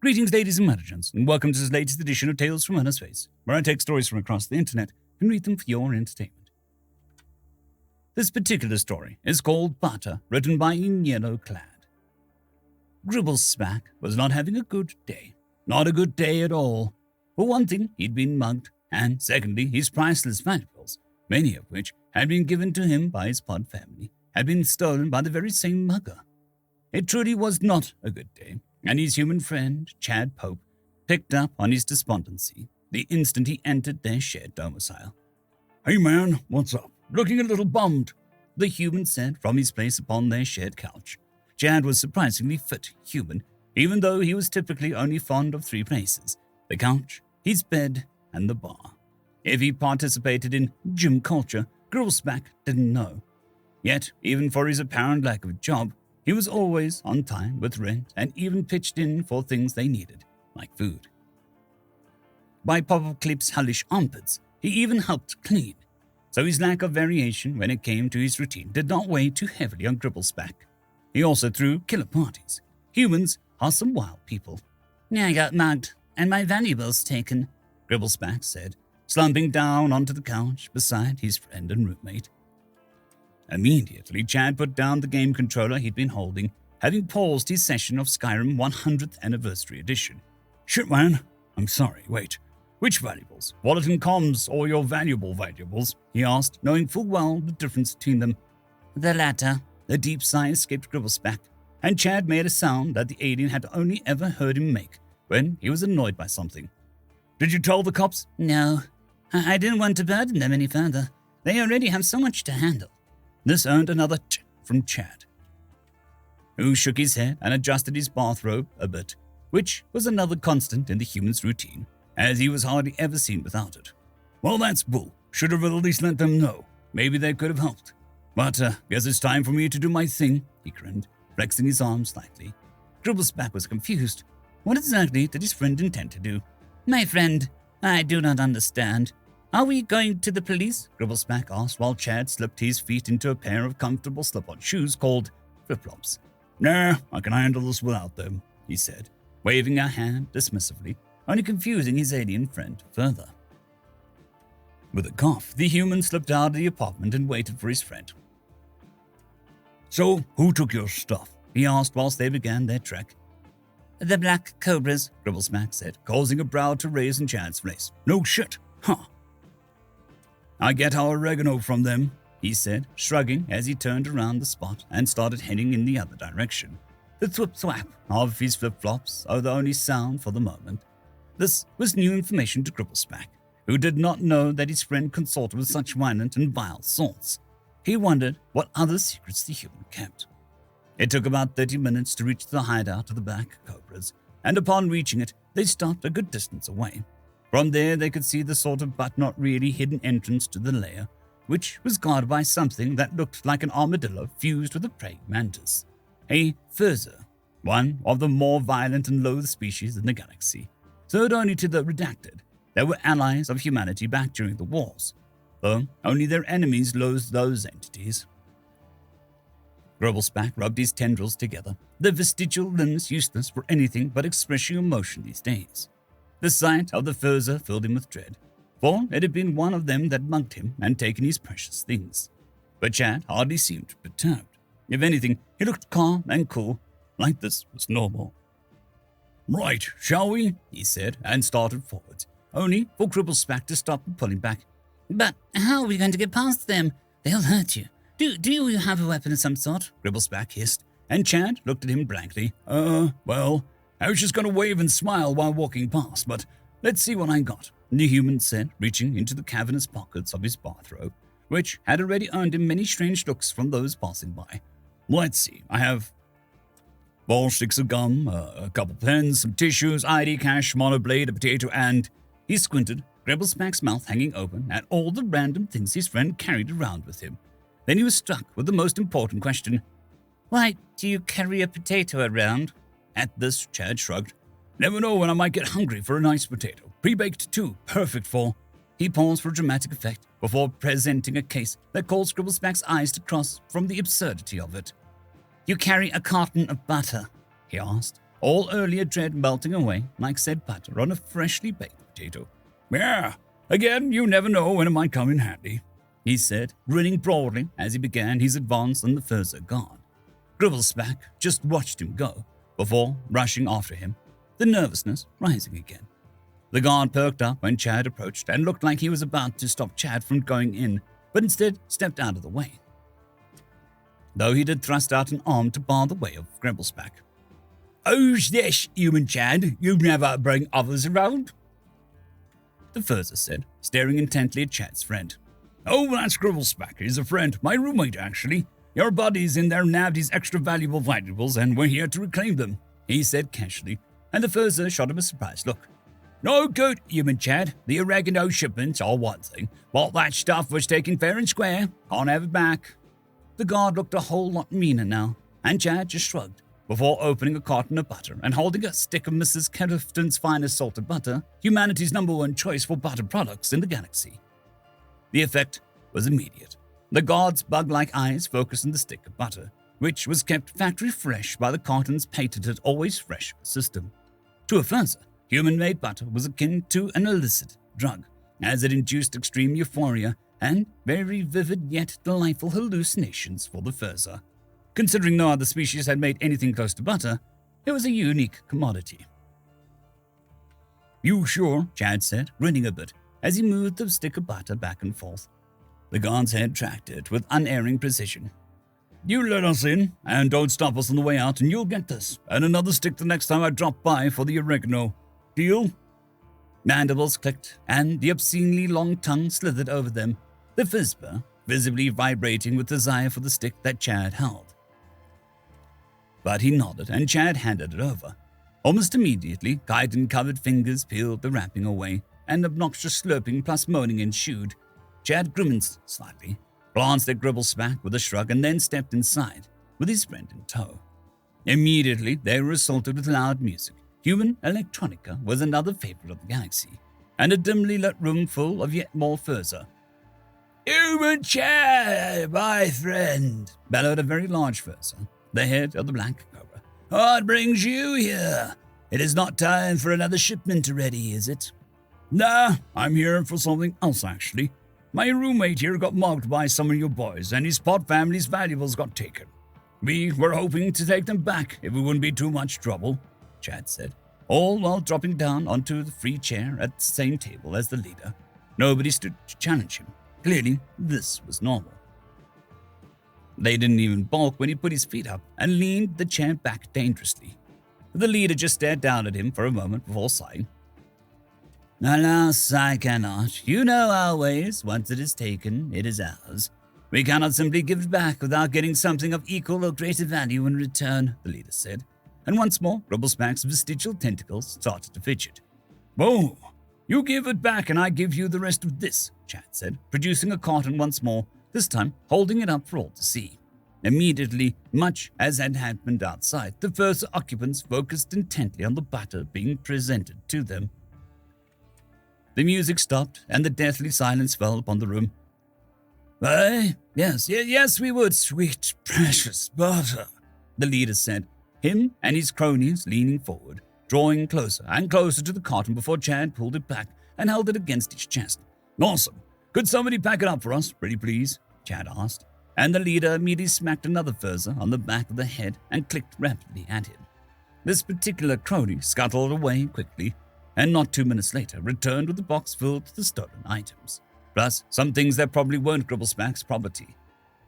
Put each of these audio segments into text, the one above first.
Greetings, ladies and merchants, and welcome to this latest edition of Tales from Inner Space, where I take stories from across the internet and read them for your entertainment. This particular story is called Butter, written by Yellow-Clad. Gribblesback was not having a good day. Not a good day at all. For one thing, he'd been mugged, and secondly, his priceless valuables, many of which had been given to him by his pod family, had been stolen by the very same mugger. It truly was not a good day, and his human friend, Chad Pope, picked up on his despondency the instant he entered their shared domicile. "Hey man, what's up? Looking a little bummed," the human said from his place upon their shared couch. Chad was surprisingly fit human, even though he was typically only fond of three places: the couch, his bed, and the bar. If he participated in gym culture, Gribblesback didn't know. Yet, even for his apparent lack of a job, he was always on time with rent and even pitched in for things they needed, like food. By Pop-Up Clip's hellish armpits, he even helped clean, so his lack of variation when it came to his routine did not weigh too heavily on Gribblesback. He also threw killer parties. Humans are some wild people. "I got mugged, and my valuables taken," Gribblesback said, slumping down onto the couch beside his friend and roommate. Immediately, Chad put down the game controller he'd been holding, having paused his session of Skyrim 100th Anniversary Edition. "Shit, man. I'm sorry. Wait. Which valuables? Wallet and comms, or your valuables?" he asked, knowing full well the difference between them. "The latter." A deep sigh escaped Gribblesback, and Chad made a sound that the alien had only ever heard him make when he was annoyed by something. "Did you tell the cops?" "No. I didn't want to burden them any further. They already have so much to handle." This earned another tch from Chad, who shook his head and adjusted his bathrobe a bit, which was another constant in the human's routine, as he was hardly ever seen without it. "Well, that's bull. Should have at least let them know. Maybe they could have helped. But, guess it's time for me to do my thing," he grinned, flexing his arms slightly. Gribblesback was confused. What exactly did his friend intend to do? "My friend, I do not understand. Are we going to the police?" Gribblesback asked while Chad slipped his feet into a pair of comfortable slip-on shoes called flip-flops. "Nah, I can handle this without them," he said, waving a hand dismissively, only confusing his alien friend further. With a cough, the human slipped out of the apartment and waited for his friend. "So, who took your stuff?" he asked whilst they began their trek. "The Black Cobras," Gribblesback said, causing a brow to raise in Chad's face. "No shit, huh? I get our oregano from them," he said, shrugging as he turned around the spot and started heading in the other direction. The thwip-thwap of his flip-flops are the only sound for the moment. This was new information to Gribblesback, who did not know that his friend consorted with such violent and vile sorts. He wondered what other secrets the human kept. It took about 30 minutes to reach the hideout of the Black Cobras, and upon reaching it, they stopped a good distance away. From there, they could see the sort of but not really hidden entrance to the lair, which was guarded by something that looked like an armadillo fused with a praying mantis. A furzer, one of the more violent and loathed species in the galaxy, third only to the redacted. They were allies of humanity back during the wars, though only their enemies loathed those entities. Gribblesback rubbed his tendrils together, their vestigial limbs useless for anything but expressing emotion these days. The sight of the furzer filled him with dread, for it had been one of them that mugged him and taken his precious things. But Chad hardly seemed perturbed. If anything, he looked calm and cool, like this was normal. "Right, shall we?" he said, and started forwards, only for Gribblesback to stop and pull him back. "But how are we going to get past them? They'll hurt you. Do you have a weapon of some sort?" Gribblesback hissed, and Chad looked at him blankly. Well, I was just going to wave and smile while walking past, but let's see what I got," the human said, reaching into the cavernous pockets of his bathrobe, which had already earned him many strange looks from those passing by. "Let's see, I have 4 sticks of gum, a couple pens, some tissues, ID, cash, monoblade, a potato, and..." He squinted, Gribblesback's mouth hanging open at all the random things his friend carried around with him. Then he was struck with the most important question. "Why do you carry a potato around?" At this, Chad shrugged. "Never know when I might get hungry for a nice potato. Pre-baked too, perfect for..." He paused for dramatic effect before presenting a case that caused Gribblesback's eyes to cross from the absurdity of it. "You carry a carton of butter?" he asked, all earlier dread melting away like said butter on a freshly baked potato. "Yeah, again, you never know when it might come in handy," he said, grinning broadly as he began his advance on the further guard. Gribblesback just watched him go before rushing after him, the nervousness rising again. The guard perked up when Chad approached and looked like he was about to stop Chad from going in, but instead stepped out of the way, though he did thrust out an arm to bar the way of Gribblesback. "Who's this, human Chad? You never bring others around?" the Furzer said, staring intently at Chad's friend. "Oh, that's Gribblesback. He's a friend, my roommate, actually. Your buddies in there nabbed his extra valuable valuables, and we're here to reclaim them," he said casually, and the Furzer shot him a surprised look. "No good, human Chad. The oregano shipments are one thing, but that stuff was taken fair and square. Can't have it back." The guard looked a whole lot meaner now, and Chad just shrugged, before opening a carton of butter and holding a stick of Mrs. Clifton's finest salted butter, humanity's #1 choice for butter products in the galaxy. The effect was immediate. The guard's bug-like eyes focused on the stick of butter, which was kept factory fresh by the carton's patented always fresh system. To a Furzer, human-made butter was akin to an illicit drug, as it induced extreme euphoria and very vivid yet delightful hallucinations for the Furzer. Considering no other species had made anything close to butter, it was a unique commodity. "You sure?" Chad said, grinning a bit, as he moved the stick of butter back and forth. The guard's head tracked it with unerring precision. "You let us in, and don't stop us on the way out, and you'll get this, and another stick the next time I drop by for the oregano. Deal?" Mandibles clicked, and the obscenely long tongue slithered over them, the Fizzber visibly vibrating with desire for the stick that Chad held. But he nodded, and Chad handed it over. Almost immediately, chitin-covered fingers peeled the wrapping away, and obnoxious slurping plus moaning ensued. Chad grimaced slightly, glanced at Gribblesback with a shrug, and then stepped inside, with his friend in tow. Immediately, they were assaulted with loud music. Human electronica was another favorite of the galaxy, and a dimly lit room full of yet more Furzer. "Human Chad, my friend," bellowed a very large Furzer, the head of the Black Cobra. "What brings you here? It is not time for another shipment already, is it?" "Nah, I'm here for something else, actually. My roommate here got mugged by some of your boys, and his pod family's valuables got taken. We were hoping to take them back if it wouldn't be too much trouble," Chad said, all while dropping down onto the free chair at the same table as the leader. Nobody stood to challenge him. Clearly, this was normal. They didn't even balk when he put his feet up and leaned the chair back dangerously. The leader just stared down at him for a moment before sighing. "Alas, I cannot. You know our ways. Once it is taken, it is ours. We cannot simply give it back without getting something of equal or greater value in return," the leader said, and once more, Gribblesback's vestigial tentacles started to fidget. "Whoa! You give it back and I give you the rest of this," Chad said, producing a carton once more, this time holding it up for all to see. Immediately, much as had happened outside, the first occupants focused intently on the butter being presented to them. The music stopped, and the deathly silence fell upon the room. "Why, yes, we would, sweet, precious butter," the leader said, him and his cronies leaning forward, drawing closer and closer to the carton before Chad pulled it back and held it against his chest. "Awesome. Could somebody pack it up for us, pretty please?" Chad asked, and the leader immediately smacked another Furzer on the back of the head and clicked rapidly at him. This particular crony scuttled away quickly, and not 2 minutes later returned with a box filled with the stolen items, plus some things that probably weren't Gribblesback's property.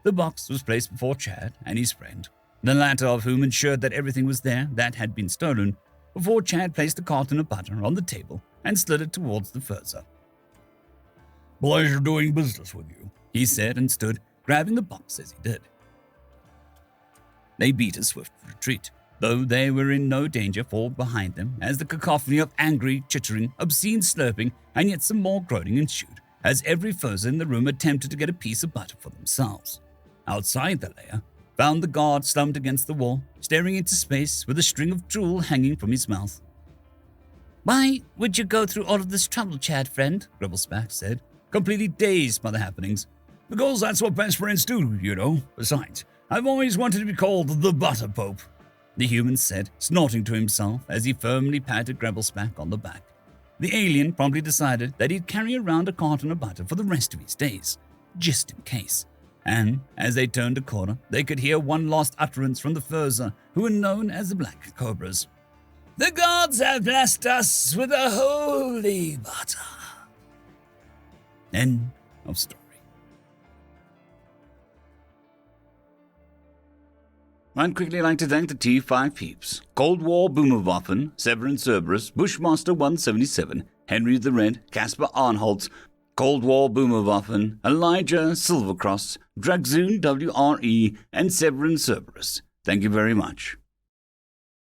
The box was placed before Chad and his friend, the latter of whom ensured that everything was there that had been stolen, before Chad placed a carton of butter on the table and slid it towards the Furzer. "Pleasure doing business with you," he said, and stood, grabbing the box as he did. They beat a swift retreat, though they were in no danger for behind them, as the cacophony of angry, chittering, obscene slurping, and yet some more groaning ensued, as every Furzer in the room attempted to get a piece of butter for themselves. Outside the lair, found the guard slumped against the wall, staring into space with a string of drool hanging from his mouth. "Why would you go through all of this trouble, Chad, friend?" Gribblesback said, completely dazed by the happenings. "Because that's what best friends do, you know. Besides, I've always wanted to be called the Butter Pope." the human said, snorting to himself as he firmly patted Grebelsback on the back. The alien promptly decided that he'd carry around a carton of butter for the rest of his days, just in case. And as they turned a corner, they could hear one last utterance from the Furzer, who were known as the Black Cobras. "The gods have blessed us with a holy butter." End of story. I'd quickly like to thank the T5 peeps: Cold War Boomerwaffen, Severin Cerberus, Bushmaster 177, Henry the Red, Caspar Arnholtz, Cold War Boomerwaffen, Elijah Silvercross, Dragzoon WRE, and Severin Cerberus. Thank you very much.